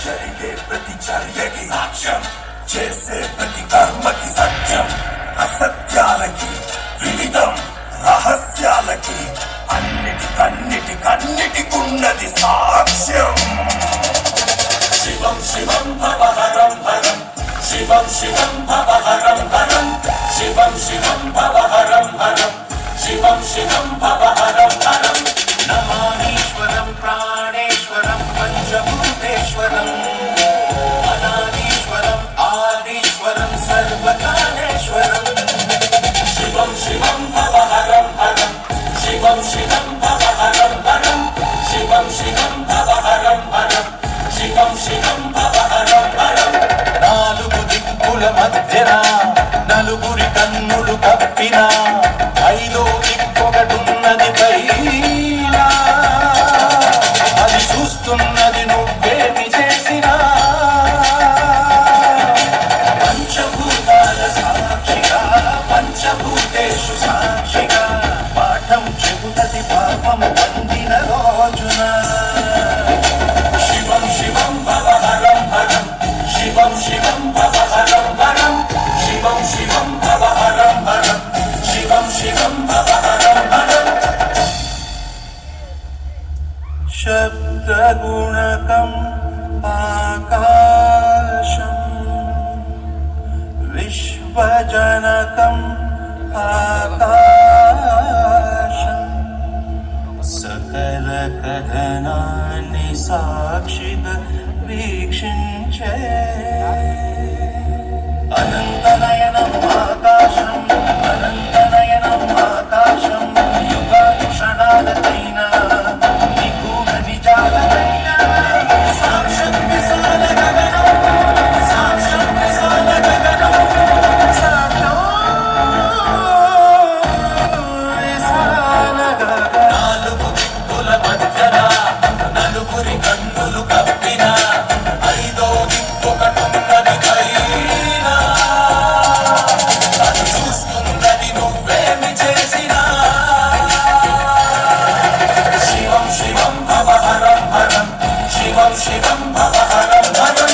జరిగే ప్రతి చర్యకి సాక్ష్యం, చేసే ప్రతి కర్మకి సత్యం, అసత్యాలకి వివిధం, రహస్యాలకి అన్నిటికన్నిటికున్నది సాక్ష్యం. శివం శివం భవహరం హరం, శివం శివం భవహరం హరం, శివం శివం భవహరం హరం, శివం శివం భవహరం హరం. నమామీశ్వరం ప్రాణేశ్వరం పంచభూతేశ్వరం, అనాదీశ్వరం ఆదీశ్వరం సర్వకాలేశ్వరం. శివం శివం భవహరం హరం, శివం శివం భవహరం హరం, శివం శివం భవహరం హరం, శివం శివం భవహరం హరం. నాలుగు దిక్కుల మధ్యన నలుగురి కన్నులు కప్పిన ఐదో దిక్కొకటున్నది పైన, అది చూస్తున్నది నువ్వేమి చేసినా. పంచభూతాల సాక్షిగా పంచభూతేషు సాక్షిగా పాఠం చెబుతది పాపము పొందిన రోజున. శివం శివం భవహరం హరం, శివం శివం భవహరం హరం, శివం శివం భవహరం హరం, శివం శివం భవహరం హరం. శబ్దగుణకం ఆకాశం, విశ్వజనకం ఆకాశం, సకల కథనాన్ని సాక్షిగా వీక్షించే అనంతనయనం ఆకాశం, అనంతనయనం ఆకాశం. యుగాలు క్షణాలైన నిగూఢ నిజాలైన సాక్షం విశాల గగనం, సాక్షం విశాల గగనం, సాక్షం విశాల గగనం. నాలుగు దిక్కుల మధ్యన నలుగురి కన్నులు కప్పిన ఐదో దిక్కొకటున్నది పైన, అది చూస్తున్నది నువ్వేమి చేసినా. శివం శివం భవహరం హరం, శివం శివం భవహరం హరం.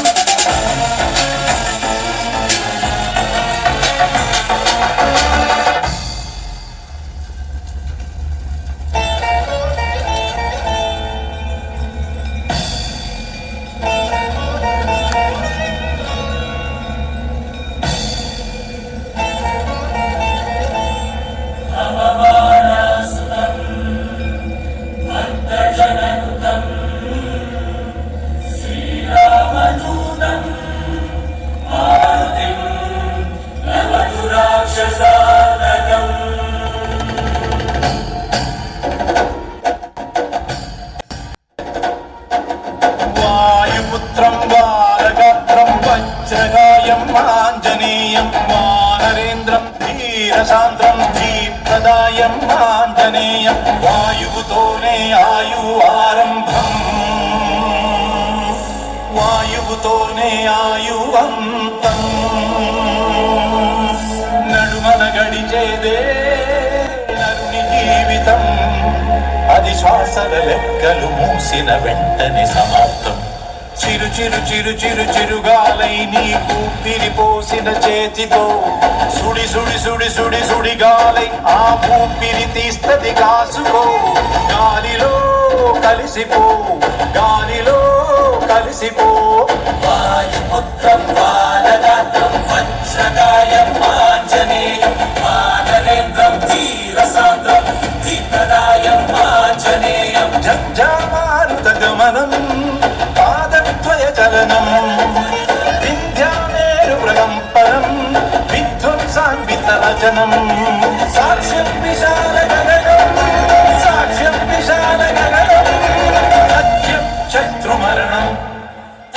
వాయుపుత్రం బాలగాత్రం వజ్రగాయం ఆంజనేయం, వానరేంద్రం ధీరశాంద్రం దీప్రదాయం ఆంజనేయం. వాయువుతోనే ఆయు ఆరంభం, వాయువుతోనే ఆయు అంతం, నడుమన గడిచేదే నరుని జీవితం, అది శ్వాసల లెక్కలు మూసిన వెంటనే సమాప్తం. చిరు చిరు చిరు చిరు చిరుగాలై నీకు పిరిపోసిన చేతితో సుడి సుడి సుడి సుడి సుడి గాలై ఆ ఊపిరి తీస్తది కాసుకో. గాలిలో కలిసిపో, గాలిలో కలిసిపో. వాయుపుత్రం బాలగాత్రం వజ్రగాయం ఆంజనేయం, వానరేంద్రం ధీరసాంద్రం దీప్రదాయం ఆంజనేయం. జంజామారుత గమనం పాదద్వయ చలనం, వింధ్యామేరు ప్రకంపనం విధ్వంసాన్విత రచనం. సాక్ష్యం విశాల గగనం, సాక్ష్యం విశాల గగనం. సత్యం శత్రుమరణం,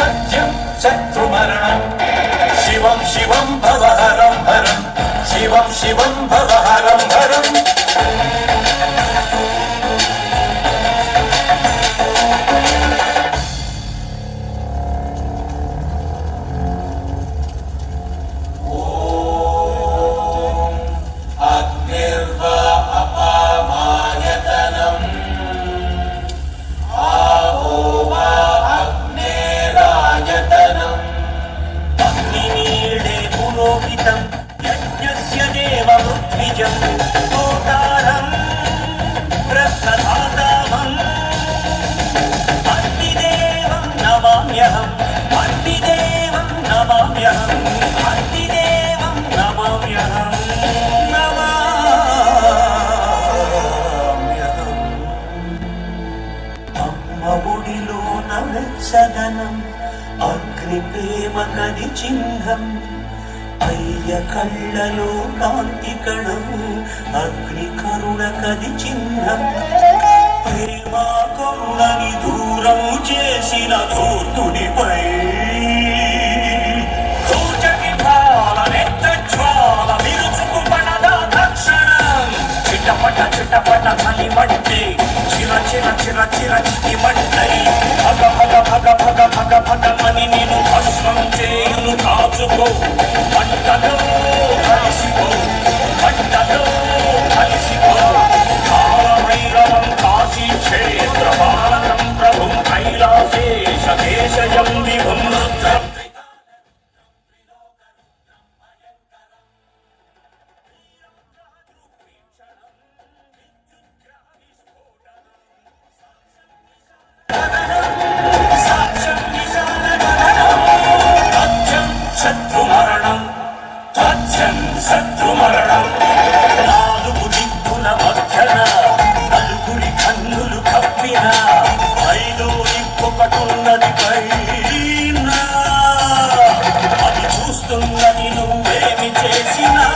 సత్యం శత్రుమరణం. శివం శివం భవహరం హరం, శివం శివం భవహరం హరం. నమామ్యహం అగ్నిదేవం నమామ్యహం నమామ్యహం. అమ్మ ఒడిలోన వెచ్చదనం అగ్ని ప్రేమ కది చిహ్నం అయ్య కళ్ళలో కాంతి కణము అగ్ని కరుణ కది చిహ్నం ప్రేమ కరుణని దూరం చేసిన ధూర్తునిపై కూచటి పాలనెత్త జ్వాల విరుచుకుపడదా తక్షణం చిటపట చిటపట చలిమంటే చిర చిర చిర చిర చిటిమంటై భగ భగ భగ భగ భగ భగమని నేను భస్మం చేయును కాచుకో మంటలో కలిసిపో మంటలో కలిసిపో కాలభైరవం కాశీ క్షేత్ర బాలకం ప్రభుం కైలాసేశ దేశయం విభుం రుద్రం శత్రుమరణం తథ్యం శత్రుమరణం నాలుగు దిక్కుల మధ్యన నలుగురి కన్నులు కప్పిన ఐదో దిక్కొకటున్నది పైన అది చూస్తున్నది నువ్వేమి చేసినా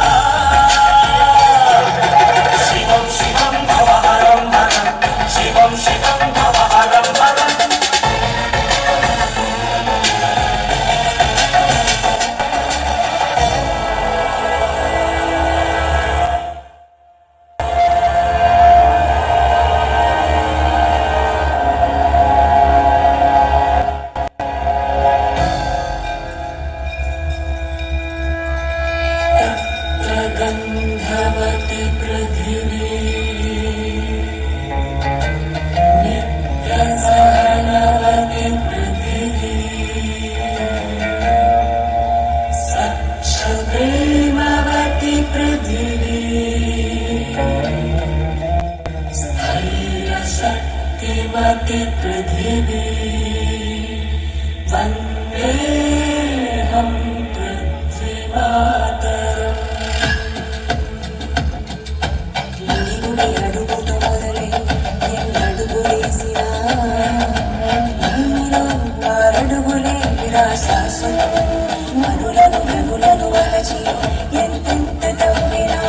శివం శివం భవహరం హరం శివం శివం భవహరం హరం. गन्धवति पृथिवी नित्यसहनवति पृथिवी सच्चप्रेमवति पृथिवी स्थैर्यशक्तिमति पृथिवी वन्देऽहं पृथ्वीमातरम्. అడుగుతో మొదలై ఎన్నడుగులేసినా నీలో అడుగులేరా శాశ్వతం మనులను గనులను వలచి ఎంతెంత తవ్వినా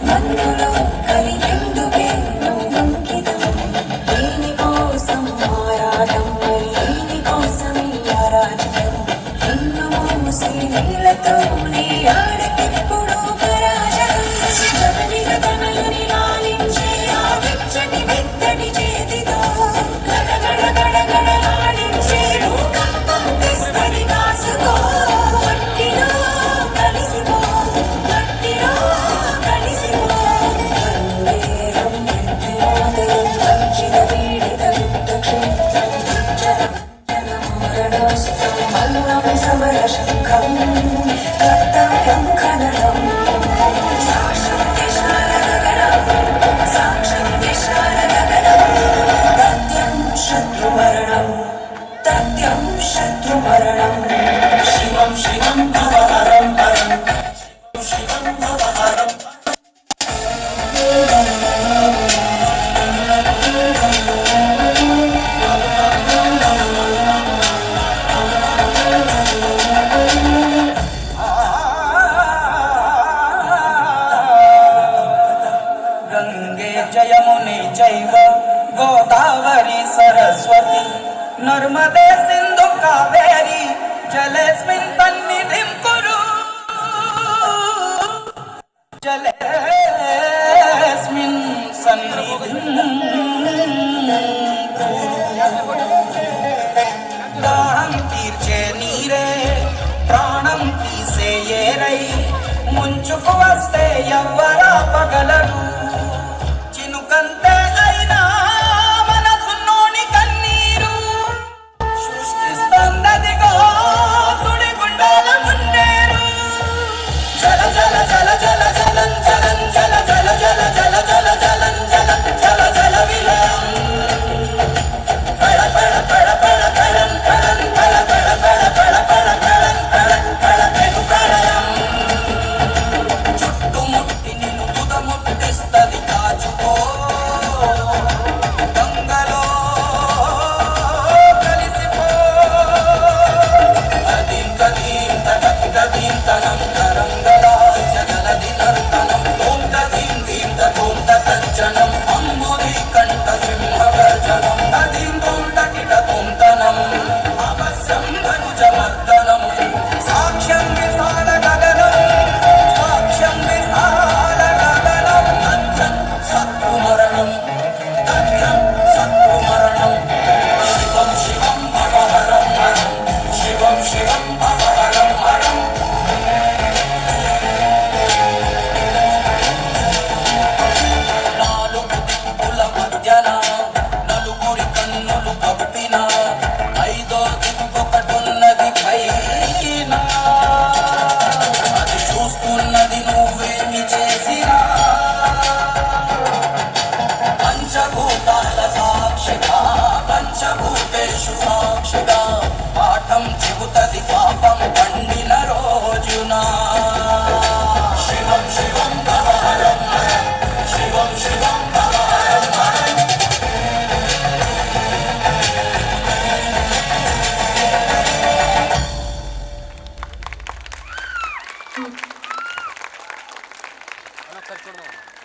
మన్నులో కలిగెందుకే నువ్వంకితం దేనికోసం ఆరాటం మరి దేనికోసమే ఆరాజకం ఎన్ను మూసి నీళ్ళతోనే ఆడకెప్పుడు పరాజకం గగనిగ తనయుని లాలించే ఆ వెచ్చటి మెత్తటి చేతితో గడగడ గడగడ లాలించే భూకంపం తెస్తది కాసుకో మట్టిలో కలిసిపో మట్టిలో కలిసిపో వందేహం పృథ్వీమాతరం వంచిత పీడిత విద్యుత్ క్షేత్రం జనమారణాస్త్రం మల్లం సమర శంఖం కర్తవ్యం ఖననం సాక్షం విశాలగగనం సాక్షం విశాలగగనం తథ్యం శత్రుమరణం తథ్యం శత్రుమరణం శివం శివం భవహరం హరం శివం భవహరం. गंगे जयमुने चैव गोदावरी सरस्वती नर्मदे सिंधु कावेरी जलेस्मिन् सन्निधिं कुरु जलेस्मिन् सन्निधिं दाहं तीर्चे नीरे प्राणं तीसे येरै ముంచుకు వస్తే ఎవ్వరా పగలరు చినుకంతే అయినా మనసులోని కన్నీరు సృష్టిస్తుందదిగో సుడిగుండాల మున్నేరు జల జల జల జల జలం జలం జల జల జల జల జల జలం జలం జల జల విలయం పడ పడ పడ పడ పడం పడం పడ పడ పడ పడ పడ పడం ఒకసారి చూడదాం